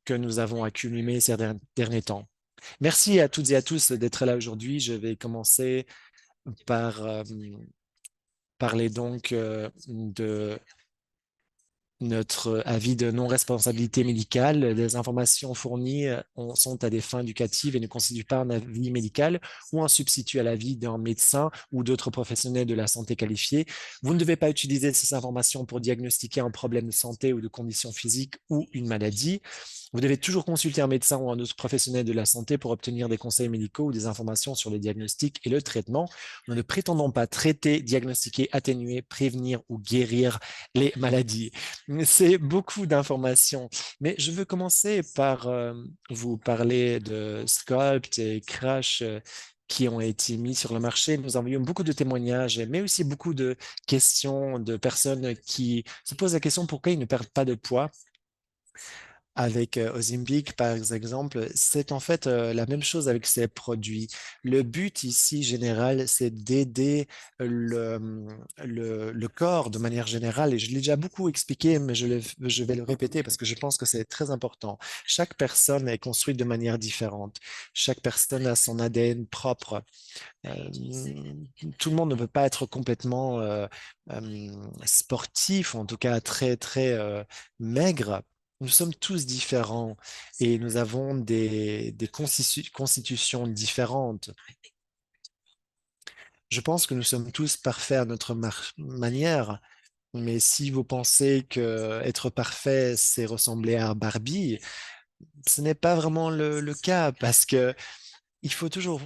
que nous avons accumulées ces derniers temps. Merci à toutes et à tous d'être là aujourd'hui. Je vais commencer par parler donc de notre avis de non-responsabilité médicale. Les informations fournies sont à des fins éducatives et ne constituent pas un avis médical ou un substitut à l'avis d'un médecin ou d'autres professionnels de la santé qualifiés. Vous ne devez pas utiliser ces informations pour diagnostiquer un problème de santé ou de condition physique ou une maladie. Vous devez toujours consulter un médecin ou un autre professionnel de la santé pour obtenir des conseils médicaux ou des informations sur les diagnostics et le traitement. Nous ne prétendons pas traiter, diagnostiquer, atténuer, prévenir ou guérir les maladies. C'est beaucoup d'informations, mais je veux commencer par vous parler de Sculpt et Crash qui ont été mis sur le marché. Nous avons eu beaucoup de témoignages, mais aussi beaucoup de questions de personnes qui se posent la question pourquoi ils ne perdent pas de poids avec Ozempic, par exemple, c'est en fait la même chose avec ces produits. Le but ici, général, c'est d'aider le corps de manière générale, et je l'ai déjà beaucoup expliqué, mais je vais le répéter parce que je pense que c'est très important. Chaque personne est construite de manière différente. Chaque personne a son ADN propre. Euh, Tout le monde ne peut pas être complètement sportif, ou en tout cas très, très maigre. Nous sommes tous différents et nous avons des constitutions différentes. Je pense que nous sommes tous parfaits à notre manière, mais si vous pensez que être parfait, c'est ressembler à Barbie, ce n'est pas vraiment le cas parce que il faut toujours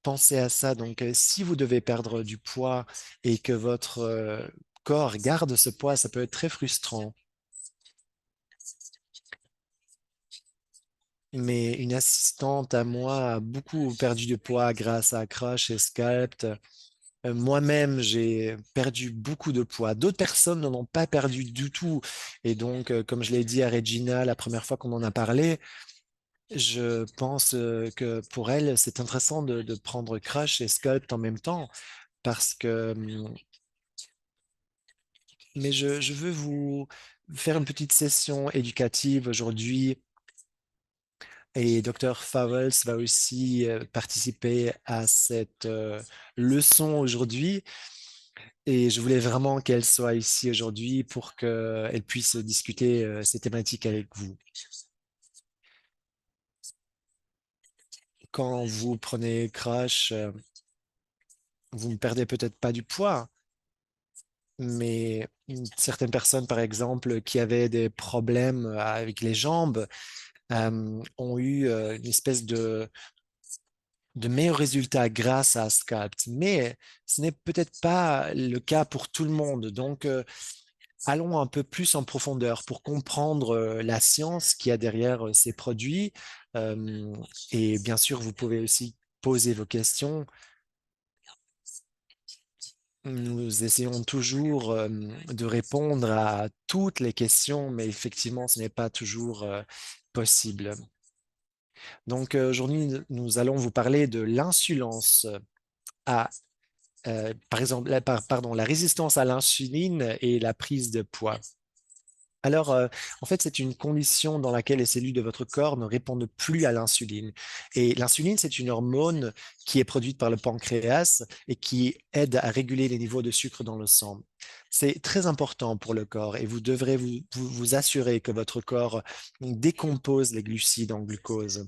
penser à ça. Donc, si vous devez perdre du poids et que votre corps garde ce poids, ça peut être très frustrant. Mais une assistante à moi a beaucoup perdu de poids grâce à Crush et Sculpt. Moi-même, j'ai perdu beaucoup de poids. D'autres personnes n'en ont pas perdu du tout. Et donc, comme je l'ai dit à Regina la première fois qu'on en a parlé, je pense que pour elle, c'est intéressant de prendre Crush et Sculpt en même temps parce que mais je veux vous faire une petite session éducative aujourd'hui et Dr. Fowles va aussi participer à cette leçon aujourd'hui et je voulais vraiment qu'elle soit ici aujourd'hui pour qu'elle puisse discuter ces thématiques avec vous. Quand vous prenez Crash, vous ne perdez peut-être pas du poids, mais certaines personnes, par exemple, qui avaient des problèmes avec les jambes, ont eu une espèce de meilleurs résultats grâce à Sculpt. Mais ce n'est peut-être pas le cas pour tout le monde. Donc, allons un peu plus en profondeur pour comprendre la science qu'il y a derrière ces produits. Euh, et bien sûr, vous pouvez aussi poser vos questions. Nous essayons toujours de répondre à toutes les questions, mais effectivement, ce n'est pas toujours possible. Donc aujourd'hui, nous allons vous parler de l'insulence à, par exemple, pardon, la résistance à l'insuline et la prise de poids. Alors, en fait, c'est une condition dans laquelle les cellules de votre corps ne répondent plus à l'insuline. Et l'insuline, c'est une hormone qui est produite par le pancréas et qui aide à réguler les niveaux de sucre dans le sang. C'est très important pour le corps et vous devrez vous assurer que votre corps décompose les glucides en glucose.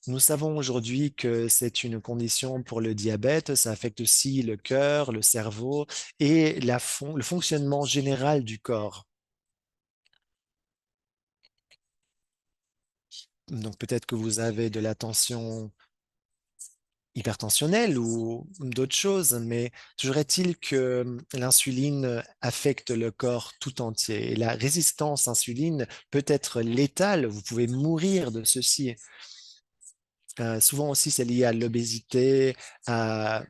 Nous savons aujourd'hui que c'est une condition pour le diabète. Ça affecte aussi le cœur, le cerveau et le fonctionnement général du corps. Donc peut-être que vous avez de la tension hypertensionnelle ou d'autres choses, mais toujours est-il que l'insuline affecte le corps tout entier. Et la résistance insuline peut être létale, vous pouvez mourir de ceci. Souvent aussi, c'est lié à l'obésité, à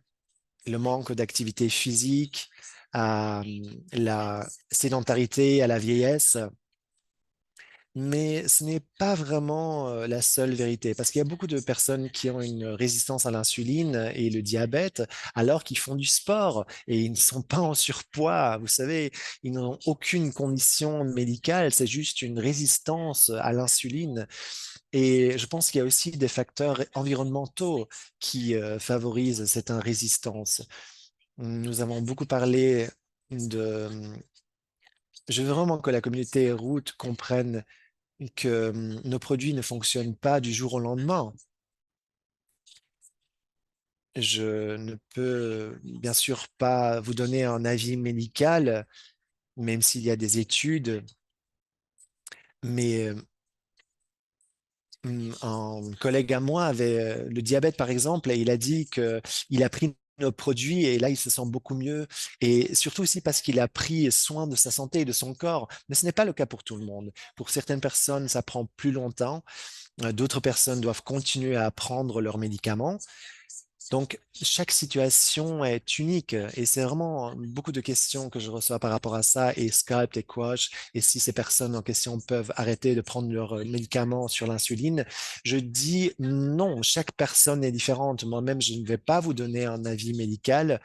le manque d'activité physique, à la sédentarité, à la vieillesse. mais ce n'est pas vraiment la seule vérité, parce qu'il y a beaucoup de personnes qui ont une résistance à l'insuline et le diabète, alors qu'ils font du sport et ils ne sont pas en surpoids. Vous savez, ils n'ont aucune condition médicale, c'est juste une résistance à l'insuline. Et je pense qu'il y a aussi des facteurs environnementaux qui favorisent cette résistance. Nous avons beaucoup parlé de... Je veux vraiment que la communauté route comprenne que nos produits ne fonctionnent pas du jour au lendemain. Je ne peux bien sûr pas vous donner un avis médical, même s'il y a des études, mais un collègue à moi avait le diabète, par exemple, et il a dit qu'il a pris nos produits et là, il se sent beaucoup mieux. Et surtout aussi parce qu'il a pris soin de sa santé et de son corps. Mais ce n'est pas le cas pour tout le monde. Pour certaines personnes, ça prend plus longtemps. D'autres personnes doivent continuer à prendre leurs médicaments. Donc, chaque situation est unique et c'est vraiment beaucoup de questions que je reçois par rapport à ça et Skype et coach et si ces personnes en question peuvent arrêter de prendre leurs médicaments sur l'insuline. Je dis non, chaque personne est différente. Moi-même, je ne vais pas vous donner un avis médical.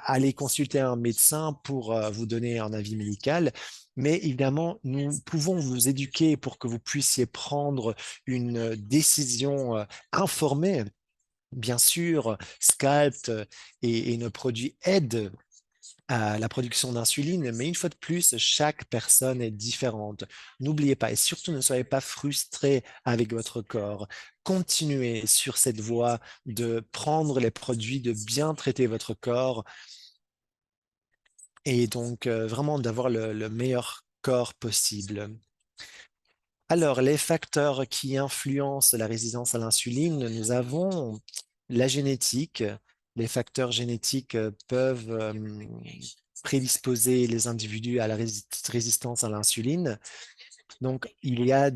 Allez consulter un médecin pour vous donner un avis médical. Mais évidemment, nous pouvons vous éduquer pour que vous puissiez prendre une décision informée. Bien sûr, Sculpt et nos produits aident à la production d'insuline, mais une fois de plus, chaque personne est différente. N'oubliez pas et surtout ne soyez pas frustrés avec votre corps. Continuez sur cette voie de prendre les produits, de bien traiter votre corps et donc vraiment d'avoir le meilleur corps possible. Alors, les facteurs qui influencent la résistance à l'insuline, nous avons la génétique. Les facteurs génétiques peuvent prédisposer les individus à la résistance à l'insuline. Donc, il y a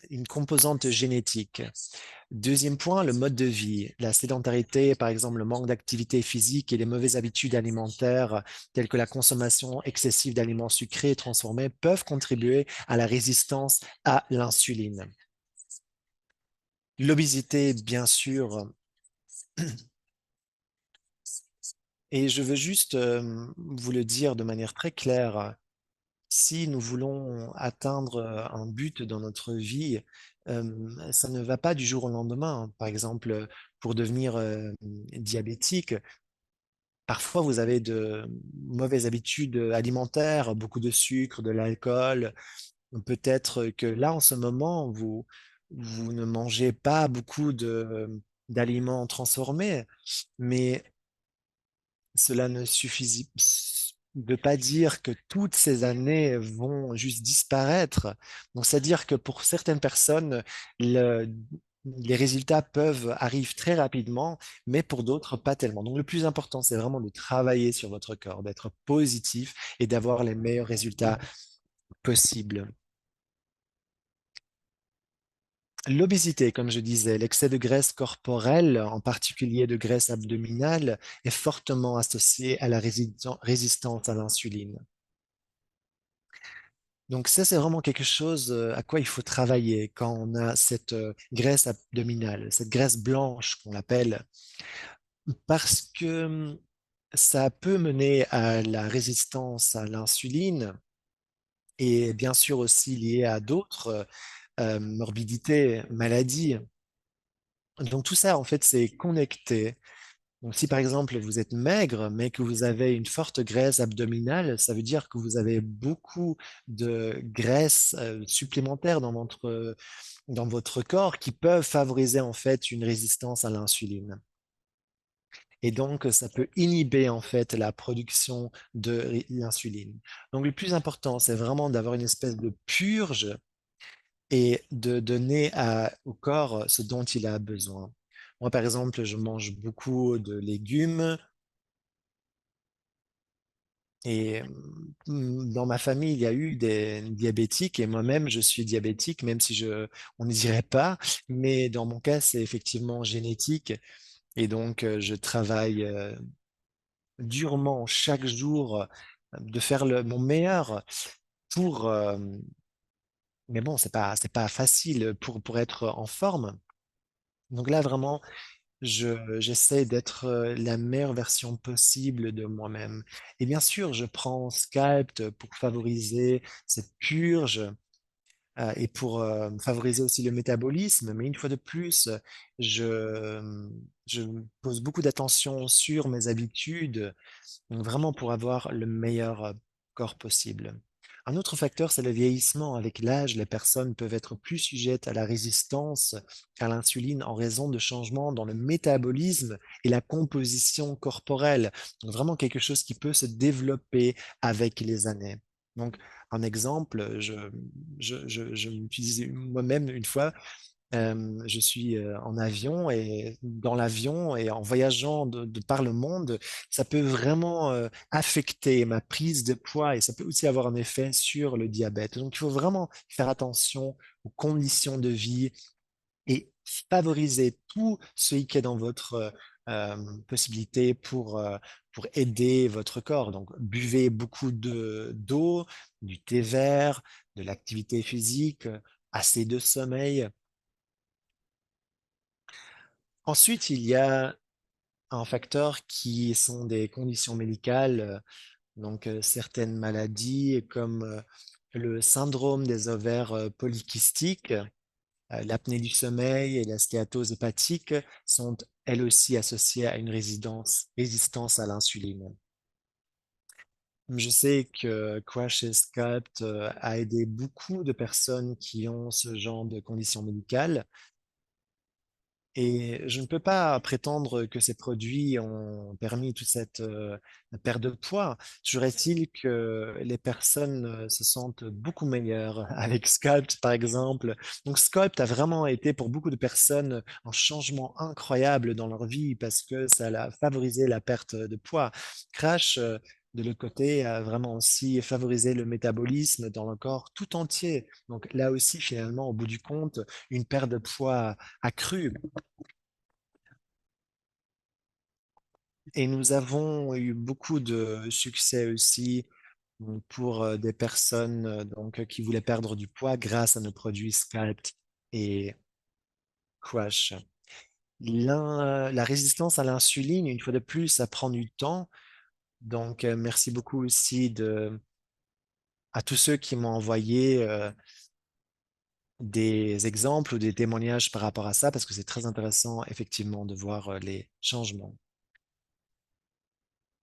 une composante génétique. Deuxième point, le mode de vie. La sédentarité, par exemple, le manque d'activité physique et les mauvaises habitudes alimentaires, telles que la consommation excessive d'aliments sucrés et transformés, peuvent contribuer à la résistance à l'insuline. L'obésité, bien sûr, et je veux juste vous le dire de manière très claire, si nous voulons atteindre un but dans notre vie, ça ne va pas du jour au lendemain. Par exemple, pour devenir diabétique, parfois vous avez de mauvaises habitudes alimentaires, beaucoup de sucre, de l'alcool. Peut-être que là, en ce moment, vous ne mangez pas beaucoup d'aliments transformés, mais cela ne suffit de pas dire que toutes ces années vont juste disparaître. Donc, c'est-à-dire que pour certaines personnes, le- les résultats peuvent arriver très rapidement, mais pour d'autres, pas tellement. Donc, le plus important, c'est vraiment de travailler sur votre corps, d'être positif et d'avoir les meilleurs résultats possibles. L'obésité, comme je disais, l'excès de graisse corporelle, en particulier de graisse abdominale, est fortement associé à la résistance à l'insuline. Donc ça, c'est vraiment quelque chose à quoi il faut travailler quand on a cette graisse abdominale, cette graisse blanche qu'on appelle, parce que ça peut mener à la résistance à l'insuline et bien sûr aussi lié à d'autres morbidités, maladies. Donc tout ça, en fait, c'est connecté. Donc si par exemple vous êtes maigre, mais que vous avez une forte graisse abdominale, ça veut dire que vous avez beaucoup de graisse supplémentaire dans votre corps qui peuvent favoriser en fait une résistance à l'insuline. Et donc, ça peut inhiber en fait la production de l'insuline. Donc, le plus important, c'est vraiment d'avoir une espèce de purge et de donner au corps ce dont il a besoin. Moi, par exemple, je mange beaucoup de légumes et dans ma famille, il y a eu des diabétiques et moi-même, je suis diabétique, même si on ne dirait pas. Mais dans mon cas, c'est effectivement génétique et donc je travaille durement chaque jour de faire mon meilleur pour Mais bon, c'est pas facile pour être en forme. Donc là, vraiment, j'essaie d'être la meilleure version possible de moi-même. Et bien sûr, je prends Sculpt pour favoriser cette purge et pour favoriser aussi le métabolisme. Mais une fois de plus, je, je pose beaucoup d'attention sur mes habitudes, donc vraiment pour avoir le meilleur corps possible. Un autre facteur, c'est le vieillissement. Avec l'âge, les personnes peuvent être plus sujettes à la résistance à l'insuline en raison de changements dans le métabolisme et la composition corporelle. Donc vraiment quelque chose qui peut se développer avec les années. Donc, un exemple, je m'utilisais moi-même une fois je suis en avion et dans l'avion et en voyageant de par le monde, ça peut vraiment affecter ma prise de poids et ça peut aussi avoir un effet sur le diabète. Donc, il faut vraiment faire attention aux conditions de vie et favoriser tout ce qui est dans votre possibilité pour aider votre corps. Donc, buvez beaucoup d'eau, du thé vert, de l'activité physique, assez de sommeil. Ensuite, il y a un facteur qui sont des conditions médicales, certaines maladies comme le syndrome des ovaires polykystiques, l'apnée du sommeil et la stéatose hépatique sont elles aussi associées à une résistance à l'insuline. Je sais que Crash et Sculpt a aidé beaucoup de personnes qui ont ce genre de conditions médicales. Et je ne peux pas prétendre que ces produits ont permis toute cette perte de poids. Toujours est-il que les personnes se sentent beaucoup meilleures avec Sculpt, par exemple. Donc, Sculpt a vraiment été pour beaucoup de personnes un changement incroyable dans leur vie parce que ça a favorisé la perte de poids. Crash, de l'autre côté, a vraiment aussi favorisé le métabolisme dans le corps tout entier. Donc, là aussi, finalement, au bout du compte, une perte de poids accrue. Et nous avons eu beaucoup de succès aussi pour des personnes qui voulaient perdre du poids grâce à nos produits Sculpt et Crush. La résistance à l'insuline, une fois de plus, ça prend du temps. Donc, merci beaucoup aussi à tous ceux qui m'ont envoyé des exemples ou des témoignages par rapport à ça, parce que c'est très intéressant, effectivement, de voir les changements.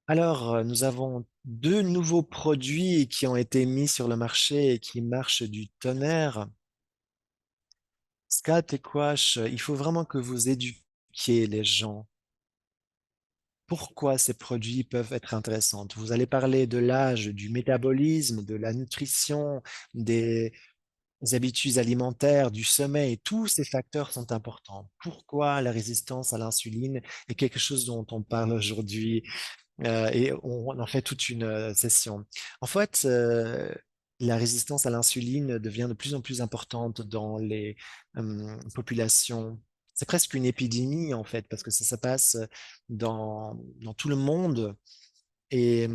Alors, nous avons deux nouveaux produits qui ont été mis sur le marché et qui marchent du tonnerre. Scat et Quash, il faut vraiment que vous éduquiez les gens. Pourquoi ces produits peuvent être intéressants? Vous allez parler de l'âge, du métabolisme, de la nutrition, des habitudes alimentaires, du sommeil. Tous ces facteurs sont importants. Pourquoi la résistance à l'insuline est quelque chose dont on parle aujourd'hui? Et on en fait toute une session. En fait, la résistance à l'insuline devient de plus en plus importante dans les populations. C'est presque une épidémie, en fait, parce que ça se passe dans tout le monde. Et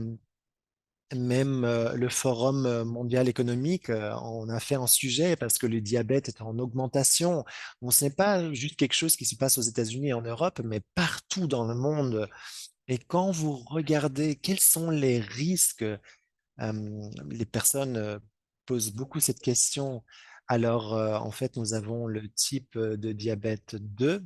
même le Forum mondial économique en a fait un sujet parce que le diabète est en augmentation. On ce n'est pas juste quelque chose qui se passe aux États-Unis et en Europe, mais partout dans le monde. Et quand vous regardez quels sont les risques, les personnes posent beaucoup cette question. Alors, en fait, nous avons le type de diabète 2.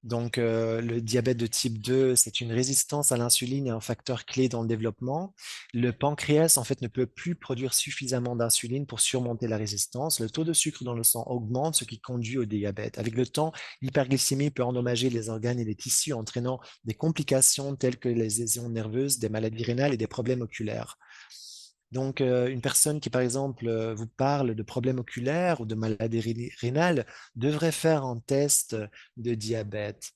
Donc, le diabète de type 2, c'est une résistance à l'insuline et un facteur clé dans le développement. Le pancréas, en fait, ne peut plus produire suffisamment d'insuline pour surmonter la résistance. Le taux de sucre dans le sang augmente, ce qui conduit au diabète. Avec le temps, l'hyperglycémie peut endommager les organes et les tissus, entraînant des complications telles que les lésions nerveuses, des maladies rénales et des problèmes oculaires. Donc, une personne qui, par exemple, vous parle de problèmes oculaires ou de maladies rénales devrait faire un test de diabète.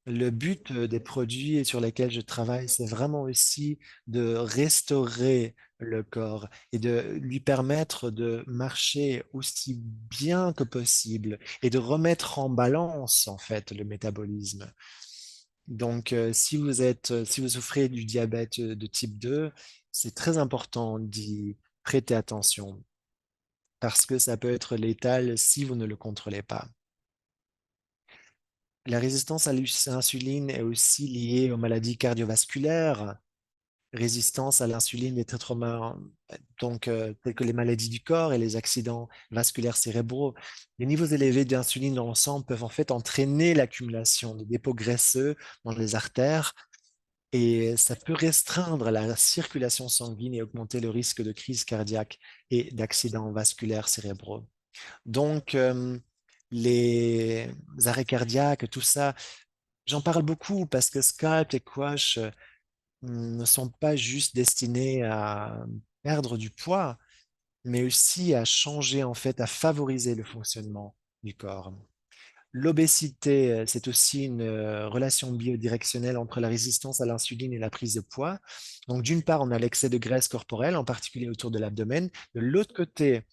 Le but des produits sur lesquels je travaille, c'est vraiment aussi de restaurer le corps et de lui permettre de marcher aussi bien que possible et de remettre en balance, en fait, le métabolisme. Donc, si vous souffrez du diabète de type 2, c'est très important d'y prêtez attention parce que ça peut être létal si vous ne le contrôlez pas. La résistance à l'insuline est aussi liée aux maladies cardiovasculaires, résistance à l'insuline des traitements tels que les maladies du corps et les accidents vasculaires cérébraux. Les niveaux élevés d'insuline dans le sang peuvent en fait entraîner l'accumulation de dépôts graisseux dans les artères et ça peut restreindre la circulation sanguine et augmenter le risque de crise cardiaque et d'accidents vasculaires cérébraux. Donc, les arrêts cardiaques, tout ça, j'en parle beaucoup parce que Sculpt et Quash ne sont pas juste destinés à perdre du poids, mais aussi à changer, en fait, à favoriser le fonctionnement du corps. L'obésité, c'est aussi une relation biodirectionnelle entre la résistance à l'insuline et la prise de poids. Donc, d'une part, on a l'excès de graisse corporelle, en particulier autour de l'abdomen. De l'autre côté,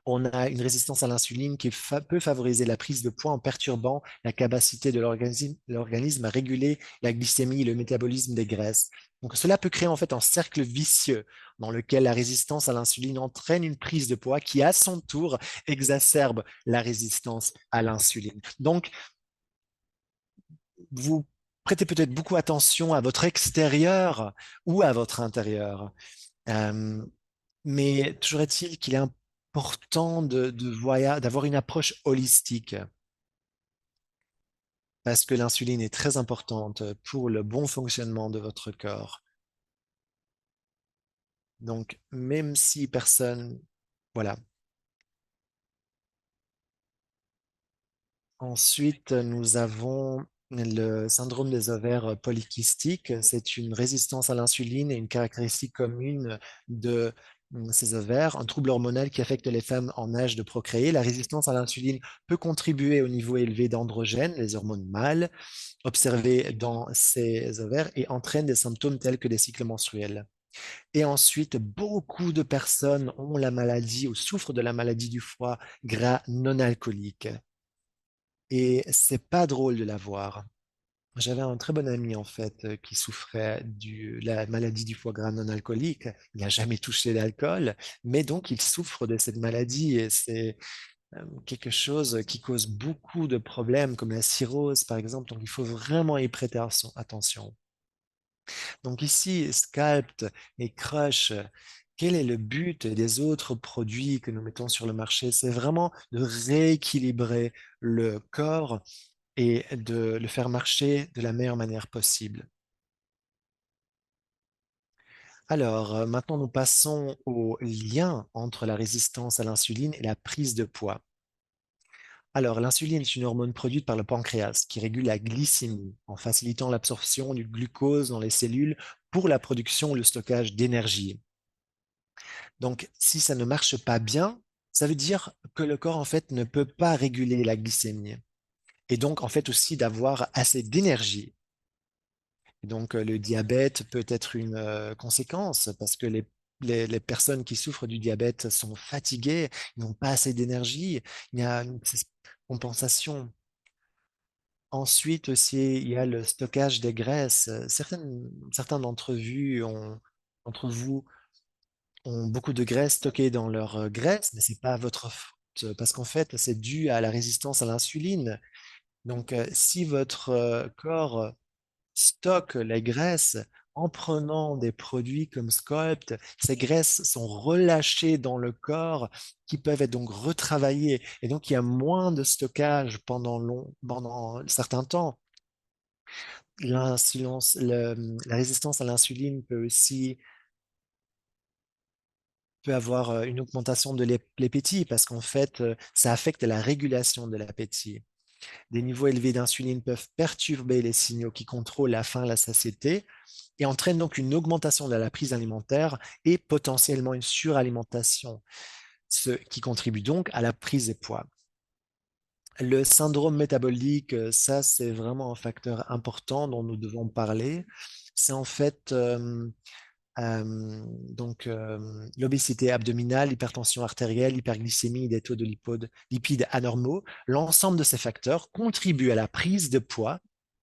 on a une résistance à l'insuline qui peut favoriser la prise de poids en perturbant la capacité de l'organisme à réguler la glycémie et le métabolisme des graisses. Donc, cela peut créer en fait un cercle vicieux dans lequel la résistance à l'insuline entraîne une prise de poids qui, à son tour, exacerbe la résistance à l'insuline. Donc, vous prêtez peut-être beaucoup attention à votre extérieur ou à votre intérieur. Euh, mais toujours est-il qu'il est important d'avoir une approche holistique parce que l'insuline est très importante pour le bon fonctionnement de votre corps. Donc, même si personne, voilà. Ensuite, nous avons le syndrome des ovaires polykystiques. C'est une résistance à l'insuline et une caractéristique commune de ces ovaires, un trouble hormonal qui affecte les femmes en âge de procréer. La résistance à l'insuline peut contribuer au niveau élevé d'androgènes, les hormones mâles, observées dans ces ovaires et entraîne des symptômes tels que des cycles menstruels. Et ensuite, beaucoup de personnes ont la maladie ou souffrent de la maladie du foie gras non alcoolique. Et c'est pas drôle de la voir. J'avais un très bon ami en fait qui souffrait de la maladie du foie gras non alcoolique. Il n'a jamais touché l'alcool, mais donc il souffre de cette maladie et c'est quelque chose qui cause beaucoup de problèmes comme la cirrhose par exemple. Donc il faut vraiment y prêter attention. Donc ici, Sculpt et Crush, quel est le but des autres produits que nous mettons sur le marché? C'est vraiment de rééquilibrer le corps et de le faire marcher de la meilleure manière possible. Alors, maintenant, nous passons au lien entre la résistance à l'insuline et la prise de poids. Alors, l'insuline est une hormone produite par le pancréas qui régule la glycémie en facilitant l'absorption du glucose dans les cellules pour la production ou le stockage d'énergie. Donc, si ça ne marche pas bien, ça veut dire que le corps, en fait, ne peut pas réguler la glycémie. Et donc, en fait, aussi d'avoir assez d'énergie. Donc, le diabète peut être une conséquence parce que les personnes qui souffrent du diabète sont fatiguées, ils n'ont pas assez d'énergie, il y a une compensation. Ensuite aussi, il y a le stockage des graisses. Certains d'entre vous ont beaucoup de graisse stockée dans leur graisse, mais c'est pas votre faute parce qu'en fait, c'est dû à la résistance à l'insuline. Donc, si votre corps stocke les graisses en prenant des produits comme Sculpt, ces graisses sont relâchées dans le corps qui peuvent être donc retravaillées. Et donc, il y a moins de stockage pendant un certain temps. La résistance à l'insuline peut avoir une augmentation de l'appétit parce qu'en fait, ça affecte la régulation de l'appétit. Des niveaux élevés d'insuline peuvent perturber les signaux qui contrôlent la faim, la satiété et entraînent donc une augmentation de la prise alimentaire et potentiellement une suralimentation, ce qui contribue donc à la prise de poids. Le syndrome métabolique, ça c'est vraiment un facteur important dont nous devons parler. C'est en fait l'obésité abdominale, l'hypertension artérielle, l'hyperglycémie, des taux de lipides anormaux. L'ensemble de ces facteurs contribuent à la prise de poids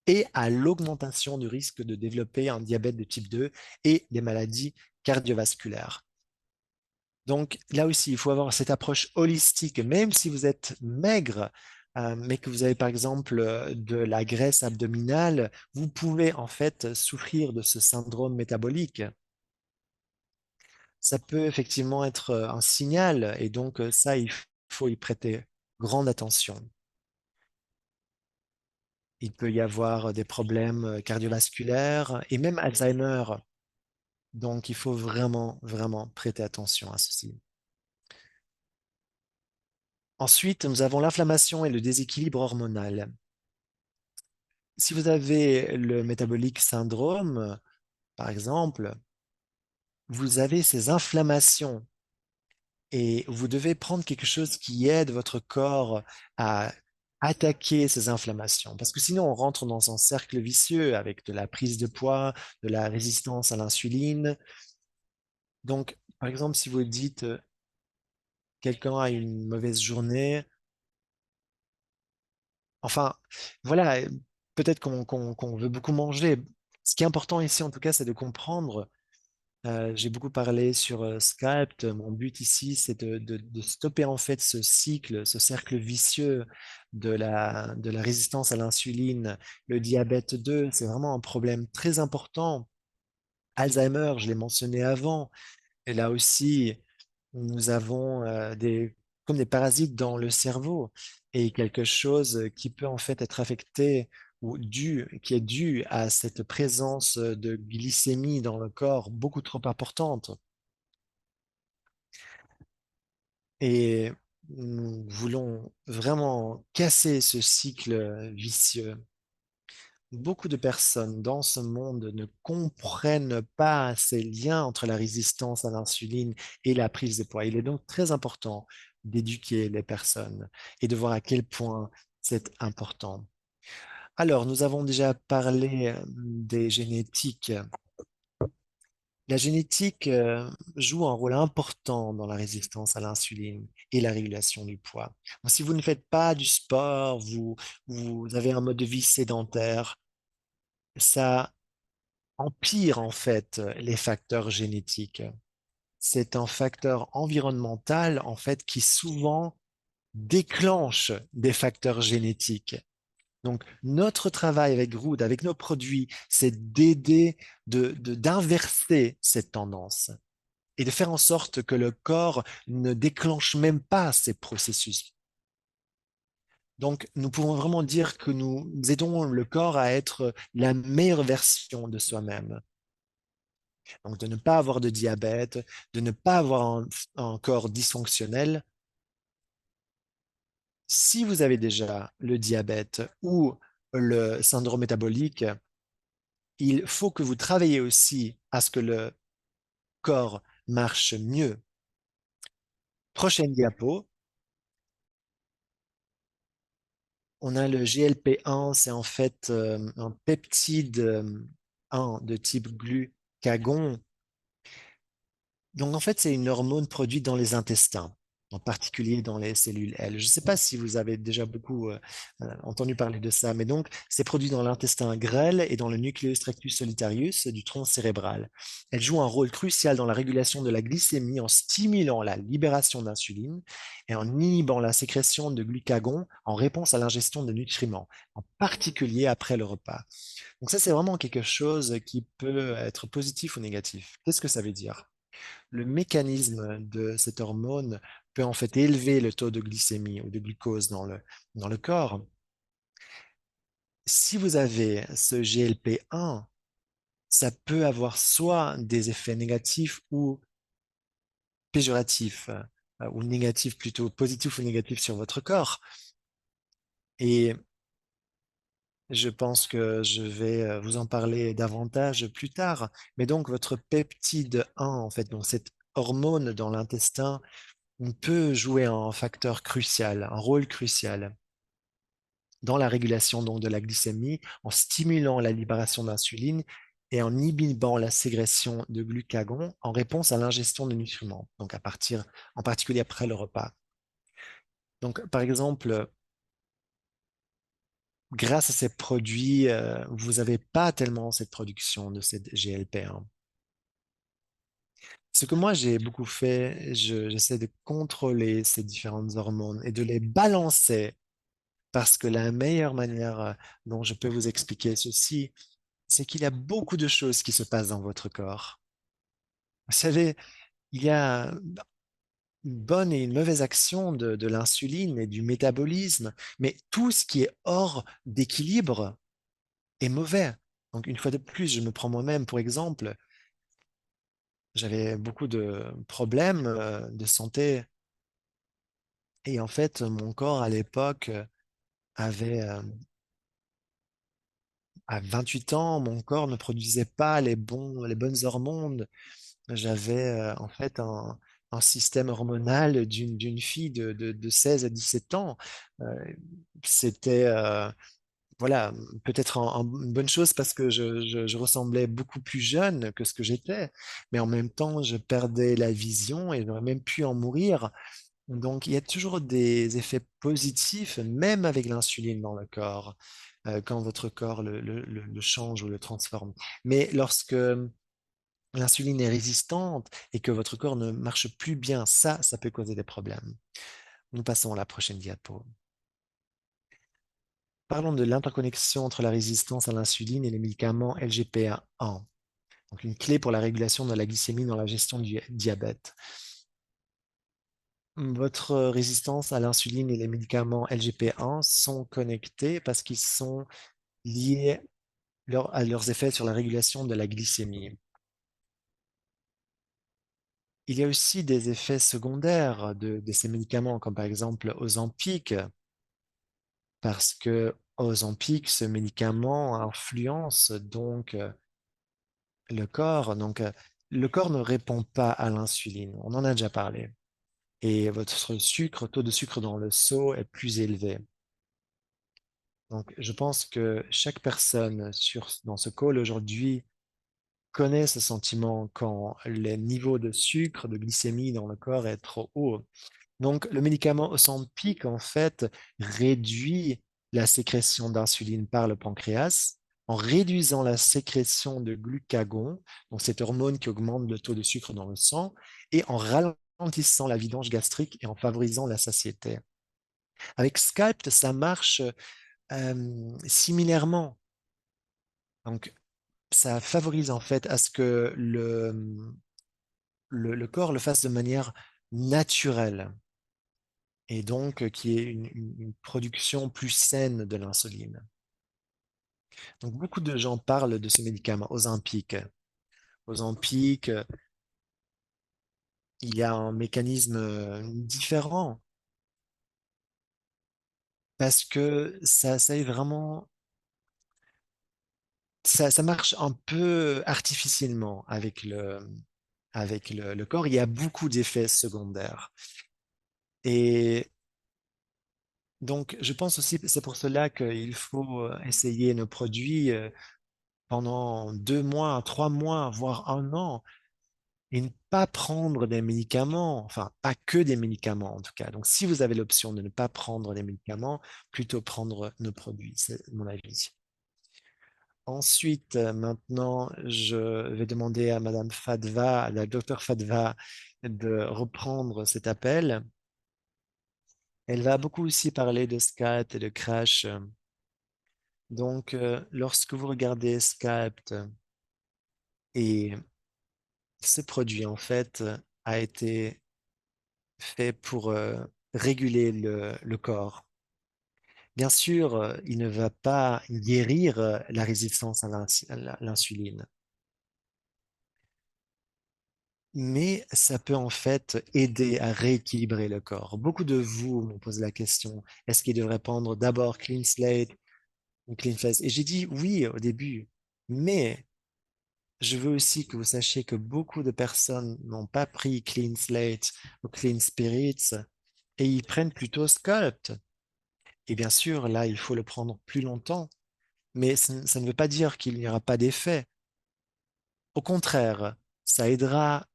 et à l'augmentation du risque de développer un diabète de type 2 et des maladies cardiovasculaires. Donc là aussi, il faut avoir cette approche holistique, même si vous êtes maigre, mais que vous avez par exemple de la graisse abdominale, vous pouvez en fait souffrir de ce syndrome métabolique. Ça peut effectivement être un signal et donc ça, il faut y prêter grande attention. Il peut y avoir des problèmes cardiovasculaires et même Alzheimer. Donc, il faut vraiment, vraiment prêter attention à ceci. Ensuite, nous avons l'inflammation et le déséquilibre hormonal. Si vous avez le métabolique syndrome, par exemple, vous avez ces inflammations et vous devez prendre quelque chose qui aide votre corps à attaquer ces inflammations. Parce que sinon, on rentre dans un cercle vicieux avec de la prise de poids, de la résistance à l'insuline. Donc, par exemple, si vous dites quelqu'un a une mauvaise journée, enfin, voilà, peut-être qu'on veut beaucoup manger. Ce qui est important ici, en tout cas, c'est de comprendre. J'ai beaucoup parlé sur Skype. Mon but ici, c'est de stopper en fait ce cycle, ce cercle vicieux de la résistance à l'insuline. Le diabète 2, c'est vraiment un problème très important. Alzheimer, je l'ai mentionné avant. Et là aussi, nous avons comme des parasites dans le cerveau et quelque chose qui peut en fait être affecté ou qui est dû à cette présence de glycémie dans le corps beaucoup trop importante. Et nous voulons vraiment casser ce cycle vicieux. Beaucoup de personnes dans ce monde ne comprennent pas ces liens entre la résistance à l'insuline et la prise de poids. Il est donc très important d'éduquer les personnes et de voir à quel point c'est important. Alors, nous avons déjà parlé des génétiques. La génétique joue un rôle important dans la résistance à l'insuline et la régulation du poids. Donc, si vous ne faites pas du sport, vous avez un mode de vie sédentaire, ça empire en fait les facteurs génétiques. C'est un facteur environnemental en fait qui souvent déclenche des facteurs génétiques. Donc notre travail avec Groot, avec nos produits, c'est d'aider d'inverser cette tendance et de faire en sorte que le corps ne déclenche même pas ces processus. Donc, nous pouvons vraiment dire que nous aidons le corps à être la meilleure version de soi-même. Donc, de ne pas avoir de diabète, de ne pas avoir un corps dysfonctionnel. Si vous avez déjà le diabète ou le syndrome métabolique, il faut que vous travaillez aussi à ce que le corps marche mieux. Prochaine diapo, on a le GLP-1, c'est en fait un peptide 1 de type glucagon. Donc, en fait, c'est une hormone produite dans les intestins, en particulier dans les cellules L. Je ne sais pas si vous avez déjà beaucoup entendu parler de ça, mais donc, c'est produit dans l'intestin grêle et dans le nucleus tractus solitarius du tronc cérébral. Elle joue un rôle crucial dans la régulation de la glycémie en stimulant la libération d'insuline et en inhibant la sécrétion de glucagon en réponse à l'ingestion de nutriments, en particulier après le repas. Donc ça, c'est vraiment quelque chose qui peut être positif ou négatif. Qu'est-ce que ça veut dire? Le mécanisme de cette hormone peut en fait élever le taux de glycémie ou de glucose dans le corps. Si vous avez ce GLP-1, ça peut avoir soit des effets négatifs ou péjoratifs, ou négatifs plutôt, positifs ou négatifs sur votre corps. Et je pense que je vais vous en parler davantage plus tard. Mais donc, votre peptide 1, en fait, donc cette hormone dans l'intestin, on peut jouer un facteur crucial, un rôle crucial dans la régulation donc de la glycémie en stimulant la libération d'insuline et en inhibant la ségrégation de glucagon en réponse à l'ingestion de nutriments, donc en particulier après le repas. Donc, par exemple, grâce à ces produits, vous n'avez pas tellement cette production de cette GLP-1. Ce que moi j'ai beaucoup fait, j'essaie de contrôler ces différentes hormones et de les balancer parce que la meilleure manière dont je peux vous expliquer ceci, c'est qu'il y a beaucoup de choses qui se passent dans votre corps. Vous savez, il y a une bonne et une mauvaise action de l'insuline et du métabolisme, mais tout ce qui est hors d'équilibre est mauvais. Donc, une fois de plus, je me prends moi-même pour exemple, j'avais beaucoup de problèmes de santé et en fait, mon corps à l'époque avait, à 28 ans, mon corps ne produisait pas les bonnes hormones. J'avais en fait un système hormonal d'une fille de 16 à 17 ans. Euh, C'était voilà, peut-être une bonne chose parce que je ressemblais beaucoup plus jeune que ce que j'étais, mais en même temps, je perdais la vision et j'aurais même pu en mourir. Donc, il y a toujours des effets positifs, même avec l'insuline dans le corps, quand votre corps le change ou le transforme. Mais lorsque l'insuline est résistante et que votre corps ne marche plus bien, ça peut causer des problèmes. Nous passons à la prochaine diapo. Parlons de l'interconnexion entre la résistance à l'insuline et les médicaments LGPA1, donc une clé pour la régulation de la glycémie dans la gestion du diabète. Votre résistance à l'insuline et les médicaments LGP1 sont connectés parce qu'ils sont liés à leurs effets sur la régulation de la glycémie. Il y a aussi des effets secondaires de ces médicaments, comme par exemple Ozempic, parce que Ozempic, ce médicament influence donc le corps. Donc, le corps ne répond pas à l'insuline. On en a déjà parlé. Et votre taux de sucre dans le sang est plus élevé. Donc, je pense que chaque personne dans ce call aujourd'hui connaît ce sentiment quand les niveaux de sucre, de glycémie dans le corps est trop haut. Donc, le médicament Ozempic, en fait, réduit la sécrétion d'insuline par le pancréas en réduisant la sécrétion de glucagon, donc cette hormone qui augmente le taux de sucre dans le sang, et en ralentissant la vidange gastrique et en favorisant la satiété. Avec Sculpt, ça marche similairement. Donc, ça favorise en fait à ce que le corps le fasse de manière naturelle et donc qui est une production plus saine de l'insuline. Donc beaucoup de gens parlent de ce médicament, Ozempic. Ozempic, il y a un mécanisme différent parce que ça est vraiment, ça marche un peu artificiellement avec le corps. Il y a beaucoup d'effets secondaires. Et donc, je pense aussi, c'est pour cela qu'il faut essayer nos produits pendant 2 mois, 3 mois, voire un an, et ne pas prendre des médicaments, enfin, pas que des médicaments en tout cas. Donc, si vous avez l'option de ne pas prendre des médicaments, plutôt prendre nos produits, c'est mon avis. Ensuite, maintenant, je vais demander à Madame Fadva, à la docteur Fadva, de reprendre cet appel. Elle va beaucoup aussi parler de SCAT et de crash. Donc, lorsque vous regardez Sculpt et ce produit, en fait, a été fait pour réguler le corps. Bien sûr, il ne va pas guérir la résistance à l'insuline, mais ça peut en fait aider à rééquilibrer le corps. Beaucoup de vous m'ont posé la question, est-ce qu'il devrait prendre d'abord Clean Slate ou Clean Face? Et j'ai dit oui au début, mais je veux aussi que vous sachiez que beaucoup de personnes n'ont pas pris Clean Slate ou Clean Spirits et ils prennent plutôt Sculpt. Et bien sûr, là, il faut le prendre plus longtemps, mais ça ne veut pas dire qu'il n'y aura pas d'effet. Au contraire, ça aidera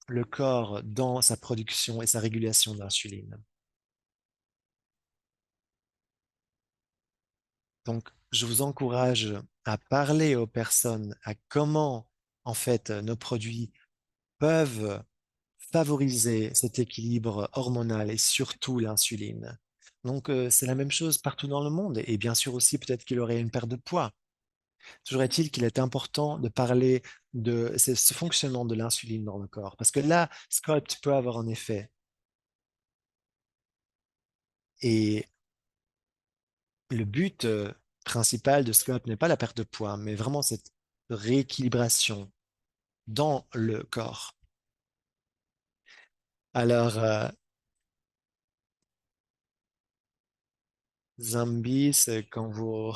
le corps dans sa production et sa régulation d'insuline. Donc, je vous encourage à parler aux personnes à comment, en fait, nos produits peuvent favoriser cet équilibre hormonal et surtout l'insuline. Donc, c'est la même chose partout dans le monde. Et bien sûr aussi, peut-être qu'il aurait une perte de poids. Toujours est-il qu'il est important de parler de ce fonctionnement de l'insuline dans le corps. Parce que là, Sculpt peut avoir un effet. Et le but principal de Sculpt n'est pas la perte de poids, mais vraiment cette rééquilibration dans le corps. Alors, Zambi, c'est quand vous...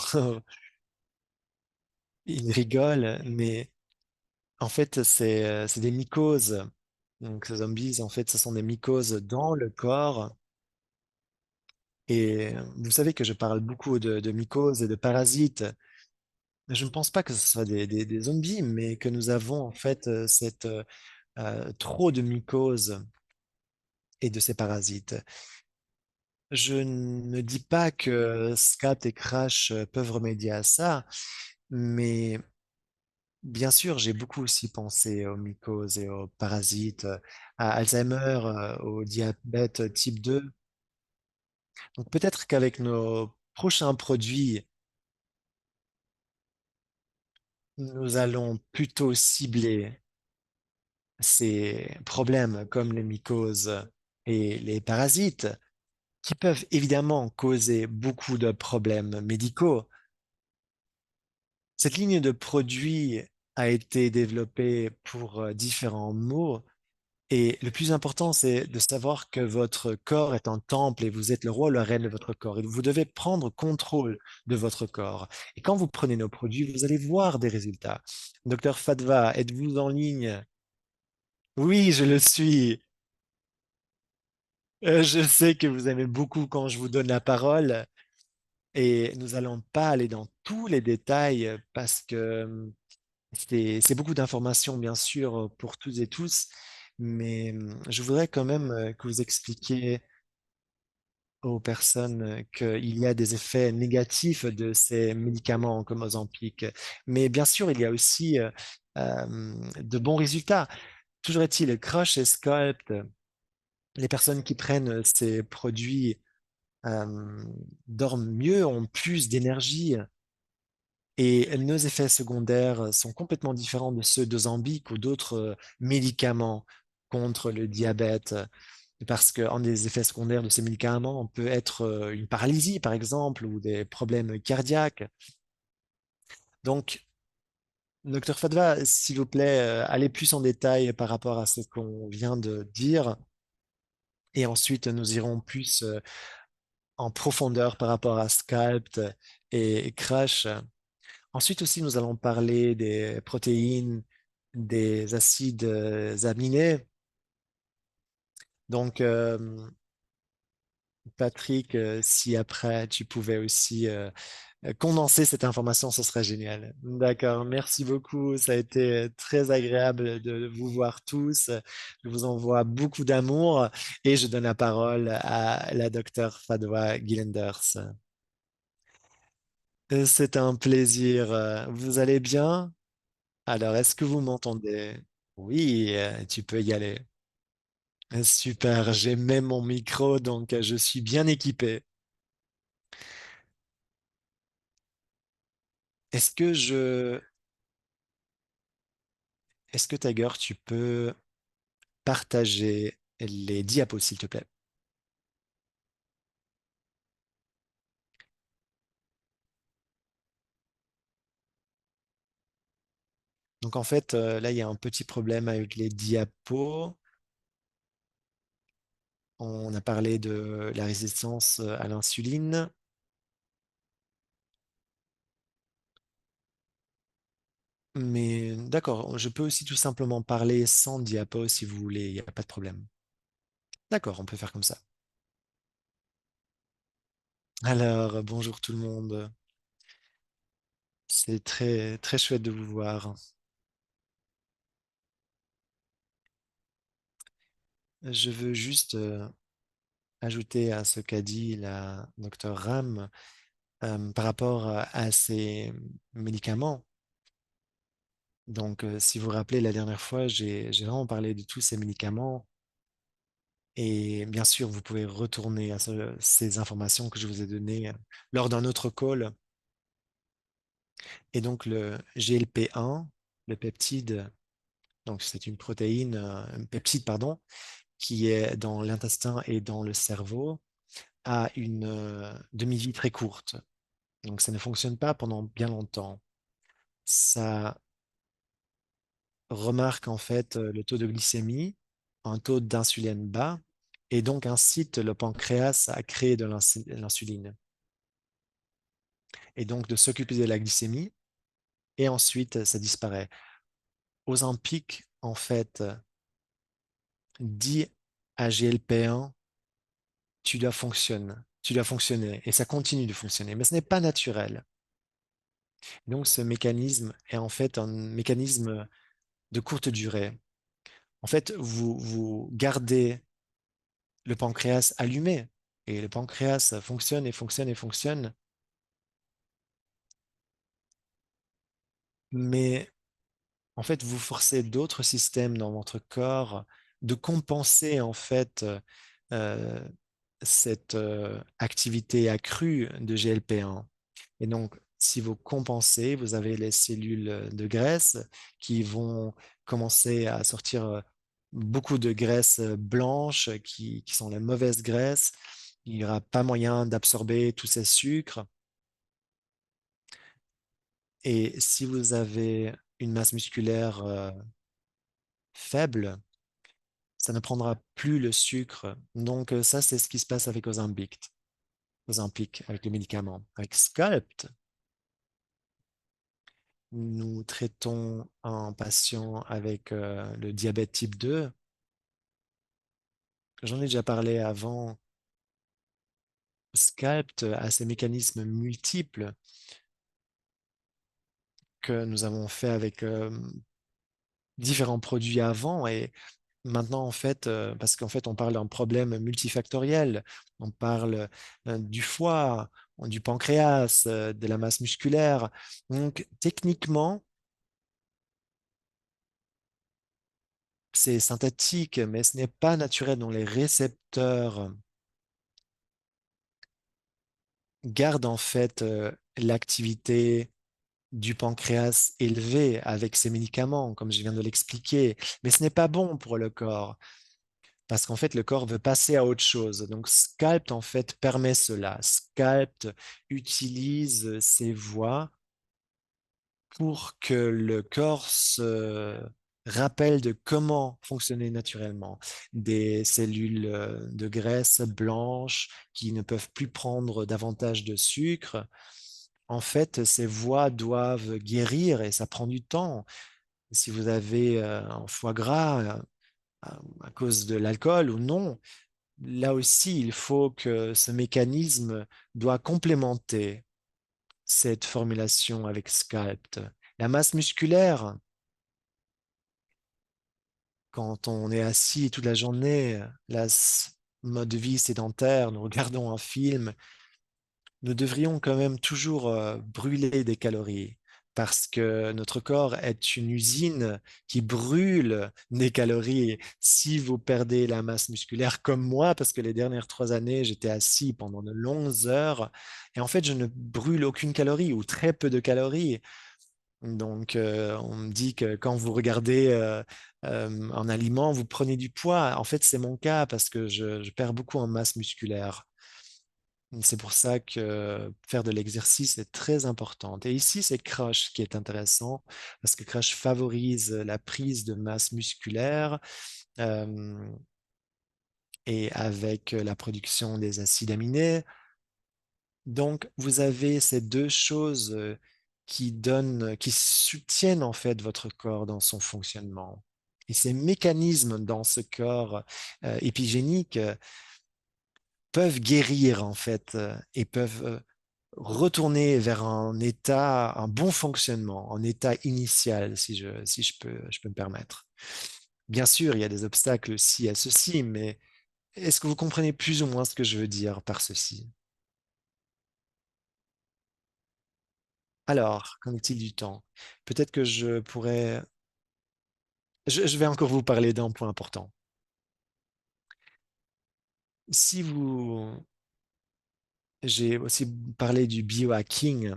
Il rigole, mais en fait, c'est des mycoses. Donc, ces zombies, en fait, ce sont des mycoses dans le corps. Et vous savez que je parle beaucoup de mycoses et de parasites. Je ne pense pas que ce soit des zombies, mais que nous avons en fait trop de mycoses et de ces parasites. Je ne dis pas que Scat et Crash peuvent remédier à ça, mais bien sûr, j'ai beaucoup aussi pensé aux mycoses et aux parasites, à Alzheimer, au diabète type 2. Donc peut-être qu'avec nos prochains produits, nous allons plutôt cibler ces problèmes comme les mycoses et les parasites, qui peuvent évidemment causer beaucoup de problèmes médicaux. Cette ligne de produits a été développée pour différents maux. Et le plus important, c'est de savoir que votre corps est un temple et vous êtes le roi ou la reine de votre corps. Et vous devez prendre contrôle de votre corps. Et quand vous prenez nos produits, vous allez voir des résultats. Docteur Fadva, êtes-vous en ligne? Oui, je le suis. Je sais que vous aimez beaucoup quand je vous donne la parole. Et nous allons pas aller dans tous les détails parce que c'est beaucoup d'informations, bien sûr, pour toutes et tous. Mais je voudrais quand même que vous expliquiez aux personnes qu'il y a des effets négatifs de ces médicaments comme Ozempic. Mais bien sûr, il y a aussi de bons résultats. Toujours est-il, Crush et Sculpt, les personnes qui prennent ces produits euh, dorment mieux, ont plus d'énergie et nos effets secondaires sont complètement différents de ceux d'Ozempic ou d'autres médicaments contre le diabète. Parce qu'un des effets secondaires de ces médicaments peut être une paralysie, par exemple, ou des problèmes cardiaques. Donc, docteur Fadva, s'il vous plaît, allez plus en détail par rapport à ce qu'on vient de dire. Et ensuite, nous irons plus en profondeur par rapport à Sculpt et Crash. Ensuite aussi, nous allons parler des protéines, des acides aminés. Donc, Patrick, si après tu pouvais aussi condenser cette information, ce serait génial. D'accord, merci beaucoup. Ça a été très agréable de vous voir tous. Je vous envoie beaucoup d'amour et je donne la parole à la docteure Fadwa Gilenders. C'est un plaisir. Vous allez bien? Alors, est-ce que vous m'entendez? Oui, tu peux y aller. Super, j'ai même mon micro, donc je suis bien équipé. Est-ce que est-ce que Tiger, tu peux partager les diapos, s'il te plaît? Donc en fait, là, il y a un petit problème avec les diapos. On a parlé de la résistance à l'insuline, mais d'accord, je peux aussi tout simplement parler sans diapos si vous voulez, il n'y a pas de problème. D'accord, on peut faire comme ça. Alors, bonjour tout le monde. C'est très, très chouette de vous voir. Je veux juste ajouter à ce qu'a dit la docteur Ram par rapport à ces médicaments. Donc, si vous vous rappelez, la dernière fois, j'ai vraiment parlé de tous ces médicaments. Et bien sûr, vous pouvez retourner à ces informations que je vous ai données lors d'un autre call. Et donc, le GLP-1, le peptide, donc c'est une protéine, un peptide, pardon, qui est dans l'intestin et dans le cerveau, a une demi-vie très courte. Donc, ça ne fonctionne pas pendant bien longtemps. Ça remarque en fait le taux de glycémie, un taux d'insuline bas, et donc incite le pancréas à créer de l'insuline. Et donc de s'occuper de la glycémie, et ensuite ça disparaît. Ozempic, en fait, dit à GLP-1, tu dois fonctionner, et ça continue de fonctionner, mais ce n'est pas naturel. Donc ce mécanisme est en fait un mécanisme de courte durée. En fait, vous gardez le pancréas allumé, et le pancréas fonctionne et fonctionne et fonctionne, mais en fait, vous forcez d'autres systèmes dans votre corps de compenser en fait euh, cette activité accrue de GLP-1. Et donc, si vous compensez, vous avez les cellules de graisse qui vont commencer à sortir beaucoup de graisses blanches qui sont la mauvaise graisse. Il n'y aura pas moyen d'absorber tous ces sucres. Et si vous avez une masse musculaire faible, ça ne prendra plus le sucre. Donc, ça, c'est ce qui se passe avec Ozempic, avec le médicament. Avec Sculpt, nous traitons un patient avec le diabète type 2. J'en ai déjà parlé avant. Sculpt a ces mécanismes multiples que nous avons fait avec différents produits avant et maintenant, en fait, parce qu'en fait, on parle d'un problème multifactoriel. On parle du foie, du pancréas, de la masse musculaire. Donc, techniquement, c'est synthétique, mais ce n'est pas naturel dont les récepteurs gardent en fait l'activité du pancréas élevée avec ces médicaments, comme je viens de l'expliquer. Mais ce n'est pas bon pour le corps. Parce qu'en fait, le corps veut passer à autre chose. Donc, Sculpt, en fait, permet cela. Sculpt utilise ces voies pour que le corps se rappelle de comment fonctionner naturellement. Des cellules de graisse blanches qui ne peuvent plus prendre davantage de sucre. En fait, ces voies doivent guérir et ça prend du temps. Si vous avez un foie gras à cause de l'alcool ou non, là aussi, il faut que ce mécanisme doit complémenter cette formulation avec Sculpt. La masse musculaire, quand on est assis toute la journée, mode de vie sédentaire, nous regardons un film, nous devrions quand même toujours brûler des calories parce que notre corps est une usine qui brûle des calories. Si vous perdez la masse musculaire comme moi, parce que les dernières 3 années, j'étais assis pendant de longues heures et en fait, je ne brûle aucune calorie ou très peu de calories. Donc, on me dit que quand vous regardez un aliment, vous prenez du poids. En fait, c'est mon cas parce que je perds beaucoup en masse musculaire. C'est pour ça que faire de l'exercice est très important. Et ici, c'est Crush qui est intéressant parce que Crush favorise la prise de masse musculaire euh, et avec la production des acides aminés. Donc, vous avez ces deux choses qui soutiennent en fait votre corps dans son fonctionnement. Et ces mécanismes dans ce corps épigénique peuvent guérir en fait et peuvent retourner vers un état, un bon fonctionnement, un état initial, si je peux me permettre. Bien sûr, il y a des obstacles aussi à ceci, mais est-ce que vous comprenez plus ou moins ce que je veux dire par ceci? Alors, qu'en est-il du temps? Peut-être que je pourrais... je vais encore vous parler d'un point important. Si vous... J'ai aussi parlé du biohacking.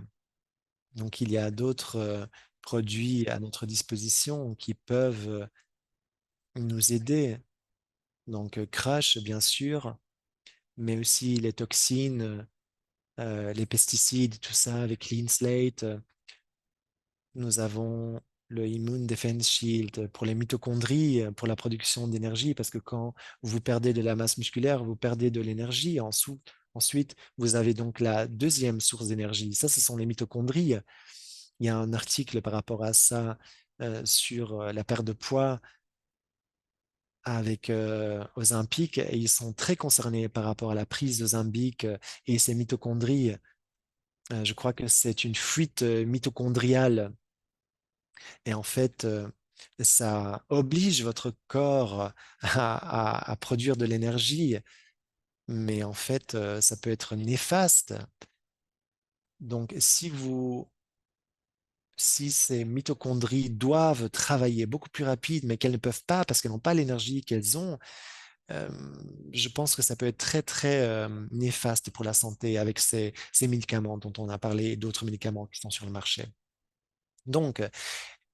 Donc, il y a d'autres produits à notre disposition qui peuvent nous aider. Donc, Crush, bien sûr, mais aussi les toxines, les pesticides, tout ça avec Clean Slate. Nous avons le Immune Defense Shield pour les mitochondries, pour la production d'énergie, parce que quand vous perdez de la masse musculaire, vous perdez de l'énergie. Ensuite, vous avez donc la deuxième source d'énergie. Ça, ce sont les mitochondries. Il y a un article par rapport à ça sur la perte de poids avec Ozempic et ils sont très concernés par rapport à la prise d'Ozempic et ces mitochondries. Je crois que c'est une fuite mitochondriale et en fait, ça oblige votre corps à produire de l'énergie, mais en fait, ça peut être néfaste. Donc, si ces mitochondries doivent travailler beaucoup plus rapide, mais qu'elles ne peuvent pas parce qu'elles n'ont pas l'énergie qu'elles ont, euh, je pense que ça peut être très, très néfaste pour la santé avec ces médicaments dont on a parlé et d'autres médicaments qui sont sur le marché. Donc,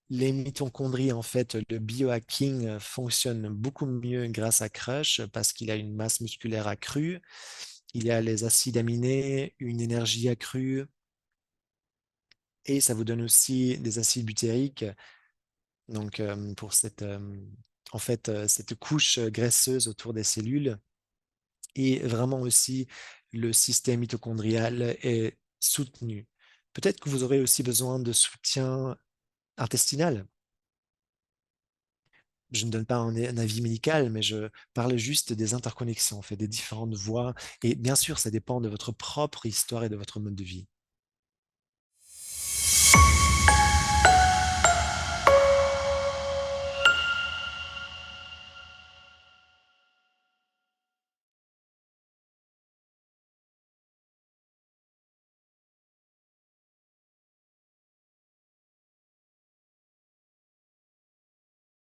les mitochondries, en fait, le biohacking fonctionne beaucoup mieux grâce à Crush parce qu'il a une masse musculaire accrue, il y a les acides aminés, une énergie accrue et ça vous donne aussi des acides butyriques. Donc, pour en fait, cette couche graisseuse autour des cellules et vraiment aussi le système mitochondrial est soutenu. Peut-être que vous aurez aussi besoin de soutien intestinal. Je ne donne pas un avis médical, mais je parle juste des interconnexions, en fait, des différentes voies. Et bien sûr, ça dépend de votre propre histoire et de votre mode de vie.